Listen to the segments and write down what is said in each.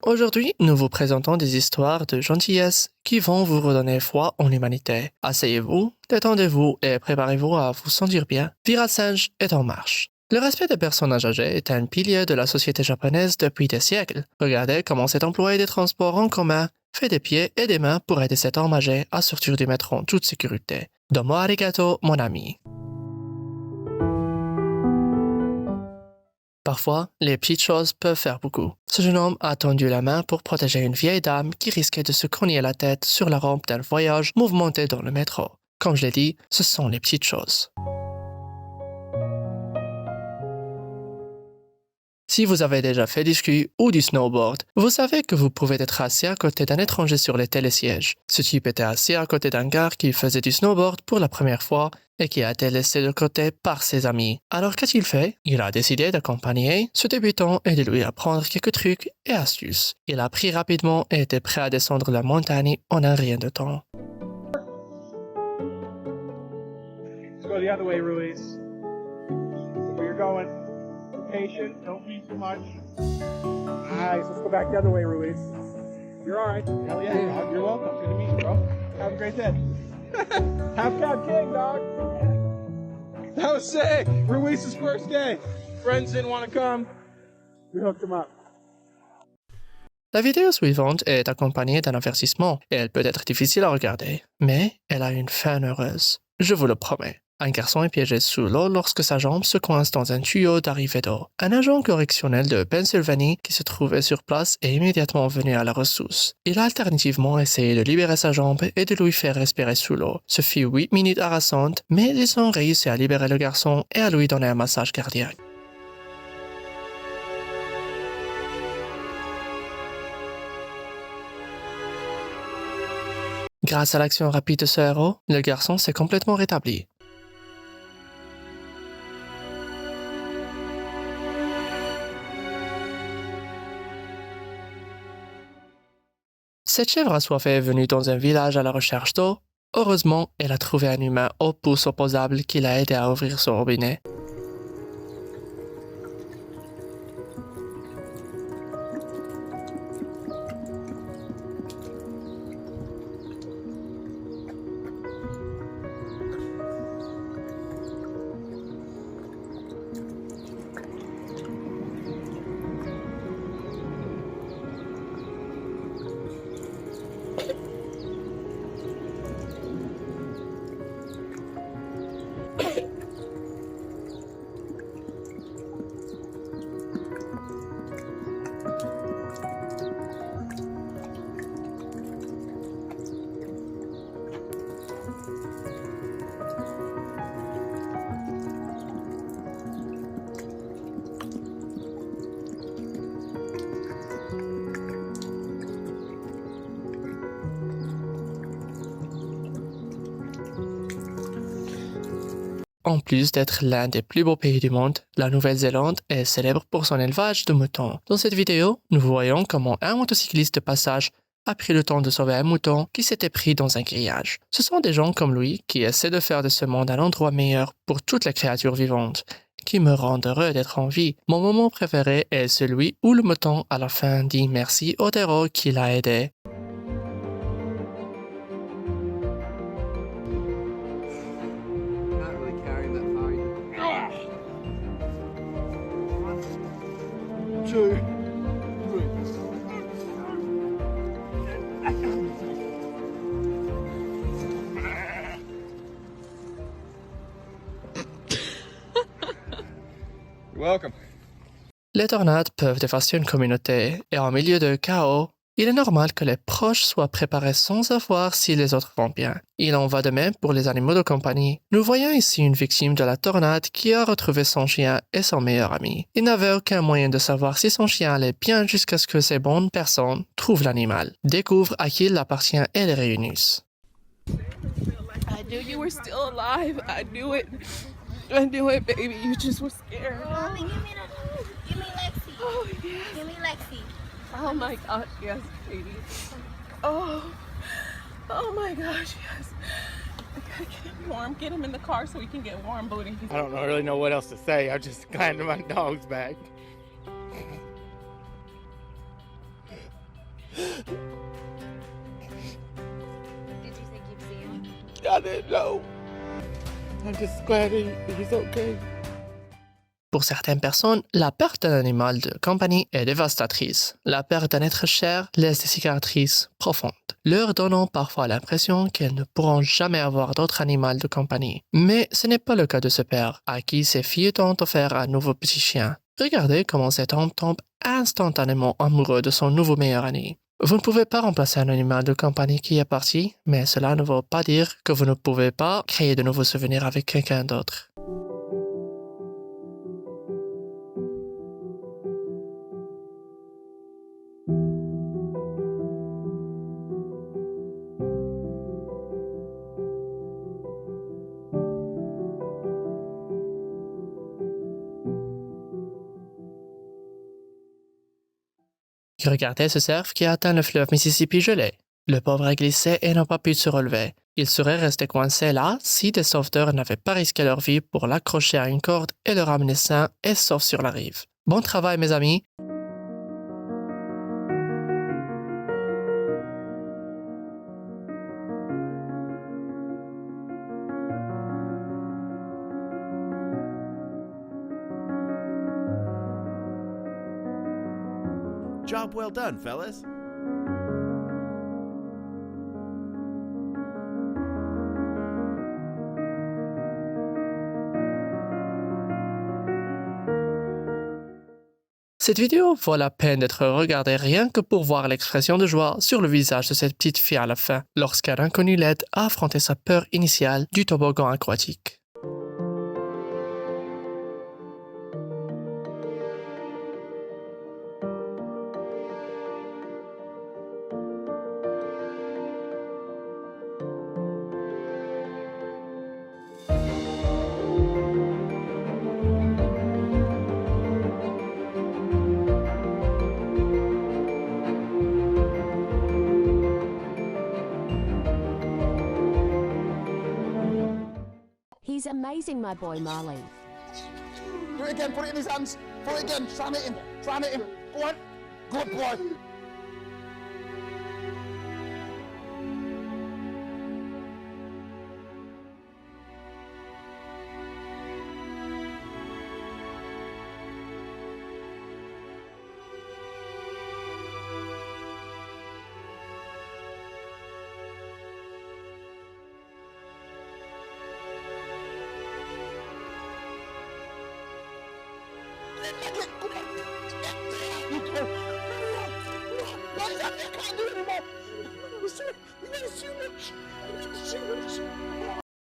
Aujourd'hui, nous vous présentons des histoires de gentillesse qui vont vous redonner foi en l'humanité. Asseyez-vous, détendez-vous et préparez-vous à vous sentir bien. Virasange est en marche. Le respect des personnes âgées est un pilier de la société japonaise depuis des siècles. Regardez comment cet employé des transports en commun fait des pieds et des mains pour aider cet homme âgé à sortir du métro en toute sécurité. Domo arigato, mon ami. Parfois, les petites choses peuvent faire beaucoup. Ce jeune homme a tendu la main pour protéger une vieille dame qui risquait de se cogner la tête sur la rampe d'un voyage mouvementé dans le métro. Comme je l'ai dit, ce sont les petites choses. Si vous avez déjà fait du ski ou du snowboard, vous savez que vous pouvez être assis à côté d'un étranger sur les télésièges. Ce type était assis à côté d'un gars qui faisait du snowboard pour la première fois et qui a été laissé de côté par ses amis. Alors qu'a-t-il fait? Il a décidé d'accompagner ce débutant et de lui apprendre quelques trucs et astuces. Il a appris rapidement et était prêt à descendre la montagne en un rien de temps. Let's go the other way, Ruiz. Where you're going. Patient, don't be too much. Nice, let's go back the other way, Ruiz. You're alright. Hell yeah, dog. You're welcome. Good to meet you, bro. Have a great day. Half Cab King, dog. That was sick. Ruiz's first day. Friends didn't want to come. We hooked him up. La vidéo suivante est accompagnée d'un avertissement et elle peut être difficile à regarder, mais elle a une fin heureuse. Je vous le promets. Un garçon est piégé sous l'eau lorsque sa jambe se coince dans un tuyau d'arrivée d'eau. Un agent correctionnel de Pennsylvanie qui se trouvait sur place est immédiatement venu à la ressource. Il a alternativement essayé de libérer sa jambe et de lui faire respirer sous l'eau. Ce fut 8 minutes harassantes, mais ils ont réussi à libérer le garçon et à lui donner un massage cardiaque. Grâce à l'action rapide de ce héros, le garçon s'est complètement rétabli. Cette chèvre assoiffée est venue dans un village à la recherche d'eau. Heureusement, elle a trouvé un humain au pouce opposable qui l'a aidé à ouvrir son robinet. En plus d'être l'un des plus beaux pays du monde, la Nouvelle-Zélande est célèbre pour son élevage de moutons. Dans cette vidéo, nous voyons comment un motocycliste de passage a pris le temps de sauver un mouton qui s'était pris dans un grillage. Ce sont des gens comme lui qui essaient de faire de ce monde un endroit meilleur pour toutes les créatures vivantes, qui me rendent heureux d'être en vie. Mon moment préféré est celui où le mouton à la fin dit merci au héros qui l'a aidé. Welcome. Les tornades peuvent dévaster une communauté et en milieu de chaos, il est normal que les proches soient préparés sans savoir si les autres vont bien. Il en va de même pour les animaux de compagnie. Nous voyons ici une victime de la tornade qui a retrouvé son chien et son meilleur ami. Il n'avait aucun moyen de savoir si son chien allait bien jusqu'à ce que ces bonnes personnes trouvent l'animal, découvrent à qui il appartient et les réunissent. I knew you were still alive. I knew it. I knew it, baby. You just were scared. Mommy, give me the hug. Give me Lexi. Oh, yes. Give me Lexi. Oh, my gosh, yes, baby. Oh, oh my gosh, yes. I gotta get him warm. Get him in the car so we can get warm, Booty. I don't really know what else to say. I'm just glad my dog's back. Did you think you'd see him? I didn't know. I'm just glad he's okay. Pour certaines personnes, la perte d'un animal de compagnie est dévastatrice. La perte d'un être cher laisse des cicatrices profondes, leur donnant parfois l'impression qu'elles ne pourront jamais avoir d'autre animal de compagnie. Mais ce n'est pas le cas de ce père, à qui ses filles ont offert un nouveau petit chien. Regardez comment cet homme tombe instantanément amoureux de son nouveau meilleur ami. Vous ne pouvez pas remplacer un animal de compagnie qui est parti, mais cela ne veut pas dire que vous ne pouvez pas créer de nouveaux souvenirs avec quelqu'un d'autre. Regardez ce cerf qui a atteint le fleuve Mississippi gelé. Le pauvre a glissé et n'a pas pu se relever. Il serait resté coincé là si des sauveteurs n'avaient pas risqué leur vie pour l'accrocher à une corde et le ramener sain et sauf sur la rive. Bon travail, mes amis! Job well done, fellas. Cette vidéo vaut la peine d'être regardée rien que pour voir l'expression de joie sur le visage de cette petite fille à la fin, lorsqu'un inconnu l'aide à affronter sa peur initiale du toboggan aquatique. He's amazing, my boy Marley. Do it again, put it in his hands. Put it again, try and hit him. Try and hit him. Go on. Good boy.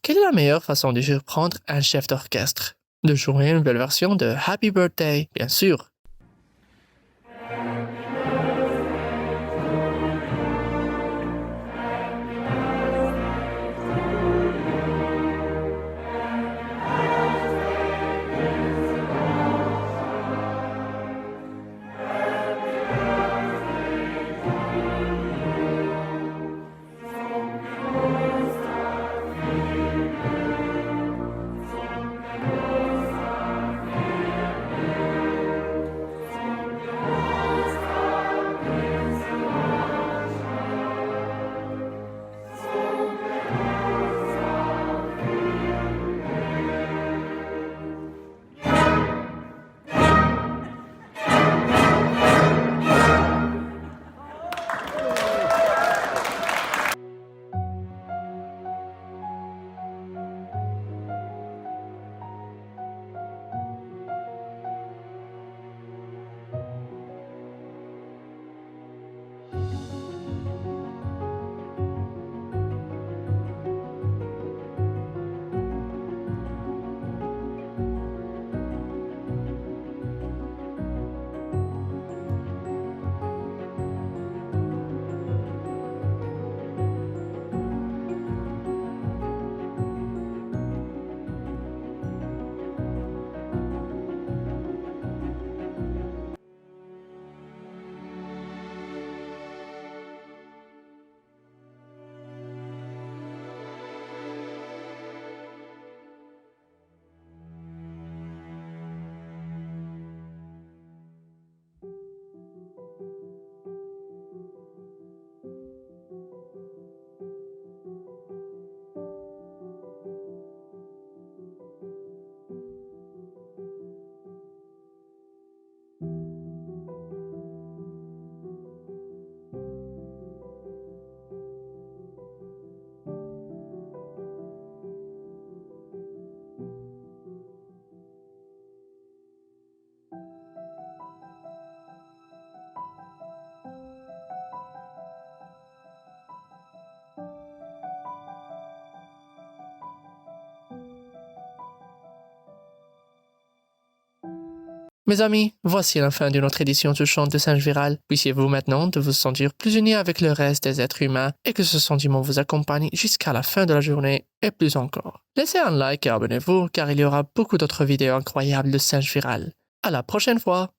Quelle est la meilleure façon de surprendre un chef d'orchestre? De jouer une belle version de Happy Birthday, bien sûr. Mes amis, voici la fin de notre édition du Chant de Singe Viral. Puissiez-vous maintenant de vous sentir plus unis avec le reste des êtres humains et que ce sentiment vous accompagne jusqu'à la fin de la journée et plus encore. Laissez un like et abonnez-vous car il y aura beaucoup d'autres vidéos incroyables de Singe Viral. À la prochaine fois!